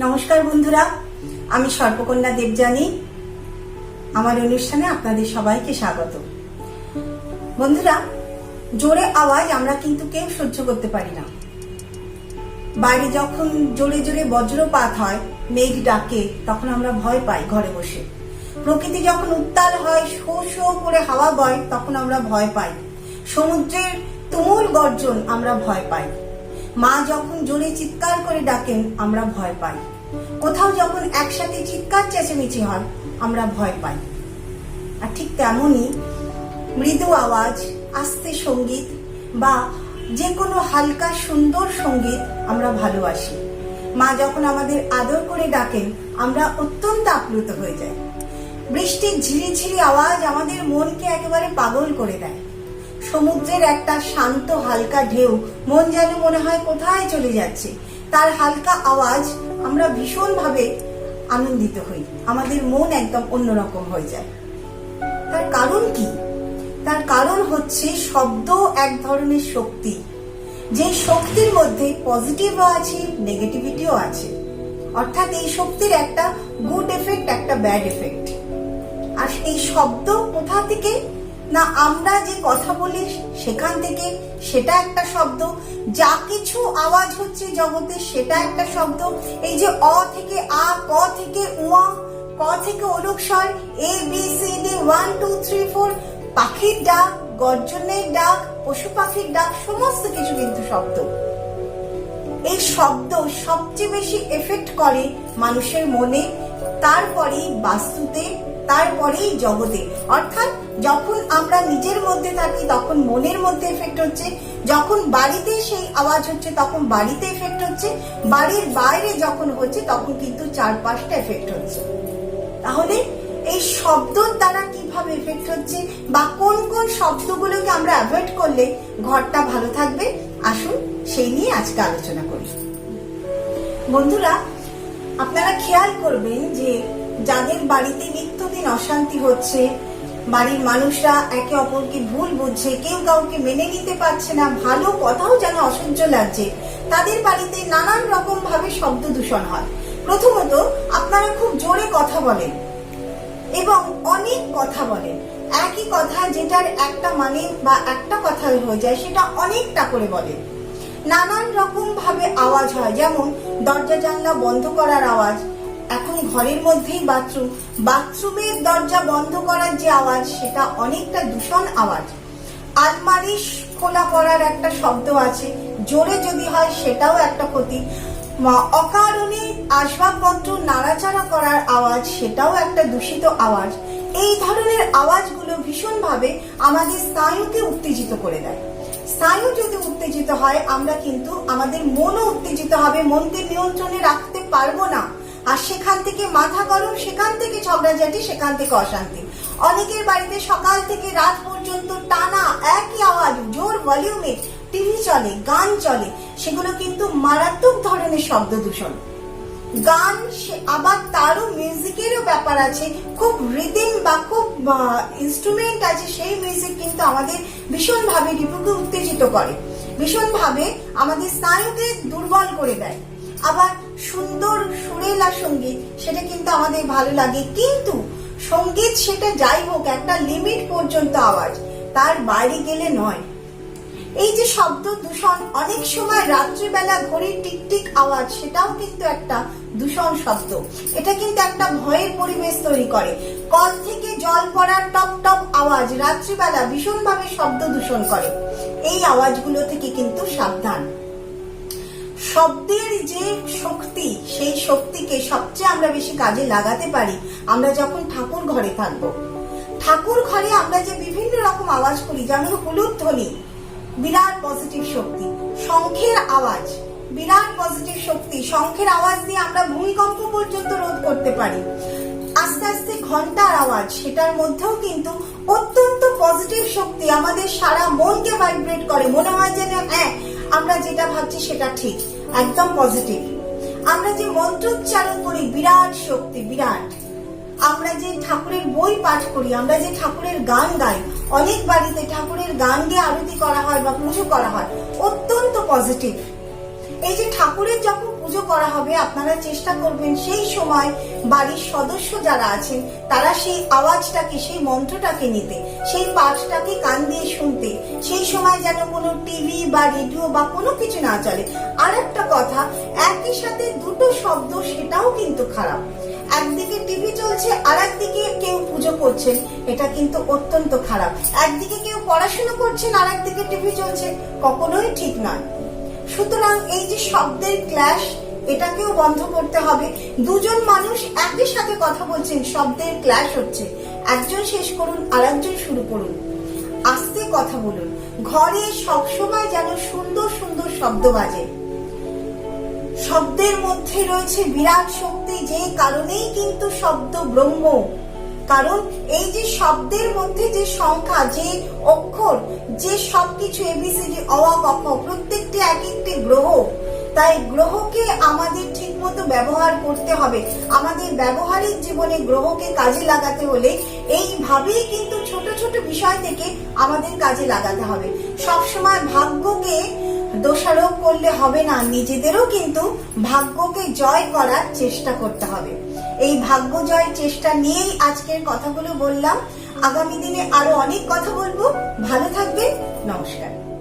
নমস্কার বন্ধুরা, আমি সর্পকন্যা দেবযানী। আমার অনুষ্ঠানে আপনাদের সবাইকে স্বাগত। বন্ধুরা, জোরে আওয়াজ আমরা কিন্তু কেউ সহ্য করতে পারি না। বাইরে যখন জোরে জোরে বজ্রপাত হয়, মেঘ ডাকে, তখন আমরা ভয় পাই ঘরে বসে। প্রকৃতি যখন উত্তাল হয়, শো শো করে হাওয়া বয়, তখন আমরা ভয় পাই। সমুদ্রের তুমুল গর্জন আমরা ভয় পাই। মা যখন জোরে চিৎকার করে ডাকেন, আমরা ভয় পাই। কোথাও যখন একসাথে চিৎকার চেঁচামেচি হয়, আমরা ভয় পাই। আর ঠিক তেমনই মৃদু আওয়াজ, আস্তে সঙ্গীত বা যে কোনো হালকা সুন্দর সঙ্গীত আমরা ভালোবাসি। মা যখন আমাদের আদর করে ডাকেন, আমরা অত্যন্ত আপ্লুত হয়ে যাই। বৃষ্টির ঝিরিঝিরি আওয়াজ আমাদের মনকে একেবারে পাগল করে দেয়। সমুদ্রের একটা শান্ত হালকা ঢেউ, মন যেন মনে হয় কোথায় চলে যাচ্ছে। তার হালকা আওয়াজ আমরা ভীষণভাবে আনন্দিত হই, আমাদের মন একদম অন্যরকম হয়ে যায়। তার কারণ কি? তার কারণ হচ্ছে শব্দ এক ধরনের শক্তি, যে শক্তির মধ্যে পজিটিভও আছে, নেগেটিভিটিও আছে। অর্থাৎ এই শক্তির একটা গুড এফেক্ট, একটা ব্যাড এফেক্ট। আর এই শব্দ কোথা থেকে? না, আমরা যে কথা বলি সেখান থেকে, সেটা একটা শব্দ। যা কিছু আওয়াজ হচ্ছে জগতে, সেটা একটা শব্দ। এই যে অ থেকে আ, ক থেকে উয়া, ক থেকে ওলকস্বর, এ বি সি ডি 1 2 3 4, পাখির ডাক, গর্জনের ডাক, পশু পাখির ডাক, সমস্ত কিছু কিন্তু শব্দ। এই শব্দ সবচেয়ে বেশি এফেক্ট করে মানুষের মনে, তারপরেই বাস্তুতে, তারপরেই জগতে। অর্থাৎ যখন আমরা নিজের মধ্যে থাকি তখন মনের মধ্যে এফেক্ট হচ্ছে, যখন বাড়িতে সেই আওয়াজ হচ্ছে তখন বাড়িতে এফেক্ট হচ্ছে, বাড়ির বাইরে যখন হচ্ছে তখন কিন্তু চারপাশটা এফেক্ট হচ্ছে। তাহলে এই শব্দর দ্বারা কিভাবে এফেক্ট হচ্ছে বা কোন কোন শব্দগুলোকে আমরা অ্যাভয়েড করলে ঘরটা ভালো থাকবে, আসুন সেই নিয়ে আজকে আলোচনা করি। বন্ধুরা, আপনারা খেয়াল করবেন যে যাদের বাড়িতে নিত্যদিন অশান্তি হচ্ছে, বাড়ির মানুষরা একে অপরকে ভুল বুঝছে, কেউ কাউকে মেনে নিতে পারছে না, ভালো কথাও যেন অসহ্য লাগছে, তাদের বাড়িতে নানান রকম ভাবে শব্দ দূষণ হয়। প্রথমত, আপনারা খুব জোরে কথা বলেন এবং অনেক কথা বলেন। একই কথা যেটার একটা মানে বা একটা কথা হয়ে যায়, সেটা অনেকটা করে বলেন। নানান রকম ভাবে আওয়াজ হয়, যেমন দরজা জানলা বন্ধ করার আওয়াজ। এখন ঘরের মধ্যেই বাথরুম, বাথরুমের দরজা বন্ধ করার যে আওয়াজ, সেটা অনেকটা দূষণ আওয়াজ। আলমারি খোলা করার একটা শব্দ আছে, জোরে যদি হয় সেটাও একটা ক্ষতি। অকারণে আসবাবপত্র নাড়াচাড়া করার আওয়াজ, সেটাও একটা দূষিত আওয়াজ। এই ধরনের আওয়াজগুলো ভীষণভাবে আমাদের স্নায়ুকে উত্তেজিত করে দেয়। স্নায়ু যদি উত্তেজিত হয়, আমরা কিন্তু আমাদের মনও উত্তেজিত হবে, মনকে নিয়ন্ত্রণে রাখতে পারবো না। আর সেখান থেকে মাথা গরম, সেখান থেকে ঝগড়াঝাটি, সেখান থেকে অশান্তি। অনেকের বাড়িতে সকাল থেকে রাত পর্যন্ত টানা একই আওয়াজ, জোর ভলিউমে টিভি চলে, গান চলে, সেগুলো কিন্তু মারাত্মক ধরনের শব্দ দূষণ। গান, আবার তারও মিউজিকেরও ব্যাপার আছে, খুব রিদিম বা খুব ইনস্ট্রুমেন্ট আছে, সেই মিউজিক কিন্তু আমাদের ভীষণভাবে রিপুকে উত্তেজিত করে, ভীষণভাবে আমাদের স্নায়ুকে দুর্বল করে দেয়। আবার সুন্দর সুরেলা সঙ্গীত, সেটা কিন্তু আমাদের ভালো লাগে, কিন্তু সঙ্গীত সেটা যাই হোক, একটা লিমিট পর্যন্ত আওয়াজ, তার বাইরে গেলে নয়। এই যে শব্দ দূষণ, অনেক সময় রাত্রিবেলা ঘড়ির টিকটিক আওয়াজ, সেটাও কিন্তু একটা দূষণ শব্দ। এটা কিন্তু একটা ভয়ের পরিবেশ তৈরি করে। কল থেকে জল পড়ার টপ টপ আওয়াজ রাত্রিবেলা ভীষণভাবে শব্দ দূষণ করে। এই আওয়াজগুলো থেকে কিন্তু সাবধান। শব্দের যে শক্তি, সেই শক্তিকে সবচেয়ে আমরা বেশি কাজে লাগাতে পারি আমরা যখন ঠাকুর ঘরে থাকবো। ঠাকুর ঘরে আমরা যে বিভিন্ন রকম আওয়াজ করি, যেমন হলুদ ধ্বনি, বিরাট পজিটিভ শক্তি। শঙ্খের আওয়াজ, বিরাট পজিটিভ শক্তি। শঙ্খের আওয়াজ দিয়ে আমরা ভূমিকম্প পর্যন্ত রোধ করতে পারি। আস্তে আস্তে ঘন্টার আওয়াজ, সেটার মধ্যেও কিন্তু অত্যন্ত পজিটিভ শক্তি, আমাদের সারা মনকে ভাইব্রেট করে, মনে হয় যেন হ্যাঁ, আমরা যেটা ভাবছি সেটা ঠিক, একদম পজিটিভ। আমরা যে মন্ত্রোচ্চারণ করি, বিরাট শক্তি, বিরাট। আমরা যে ঠাকুরের বই পাঠ করি, আমরা যে ঠাকুরের গান গাই, অনেক বাড়িতে ঠাকুরের গান গিয়ে আরতি করা হয় বা পুজো করা হয়, অত্যন্ত পজিটিভ। এই যে ঠাকুরের যখন পুজো করা হবে আপনারা চেষ্টা করবেন সেই সময় বাড়ির সদস্য যারা আছেন তারা সেই আওয়াজটাকে, সেই মন্ত্রটাকে নিতে, সেই পাঠটাকে কান দিয়ে শুনতে। সেই সময় যেন কোনো টিভি বা রেডিও বা কোনো কিছু না চলে। আর একটা কথা, একই সাথে দুটো শব্দ সেটাও কিন্তু খারাপ। একদিকে টিভি চলছে আর একদিকে কেউ পুজো করছেন, এটা কিন্তু অত্যন্ত খারাপ। একদিকে কেউ পড়াশোনা করছেন আর একদিকে টিভি চলছে, কখনোই ঠিক নয়। সুতরাং এই যে শব্দের ক্ল্যাশ, এটাকেও বন্ধ করতে হবে। দুজন মানুষ একই সাথে কথা বলছেন, শব্দের ক্ল্যাশ হচ্ছে, একজন শেষ করুন আর একজন শুরু করুন, আস্তে কথা বলুন। ঘরে সবসময় যেন সুন্দর সুন্দর শব্দ বাজে। শব্দের মধ্যে রয়েছে বিরাট শক্তি, যে কারণেই কিন্তু শব্দ ব্রহ্ম। কারণ এই যে শব্দের মধ্যে যে সংখ্যা, যে অক্ষর, যে সবকিছু এবিসিডি অ আ ক খ, প্রত্যেকটি এক একটি গ্রহ। তাই গ্রহকে আমাদের ঠিক মতো ব্যবহার করতে হবে। আমাদের ব্যবহারিক জীবনে গ্রহকে কাজে লাগাতে হলে এইভাবেই কিন্তু ছোট ছোট বিষয় থেকে আমাদের কাজে লাগাতে হবে। সবসময় ভাগ্যকে দোষারোপ করলে হবে না, নিজেদেরও কিন্তু ভাগ্যকে জয় করার চেষ্টা করতে হবে। এই ভাগ্য জয় চেষ্টা নিয়েই আজকের কথাগুলো বললাম। আগামী দিনে আরো অনেক কথা বলবো। ভালো থাকবেন, নমস্কার।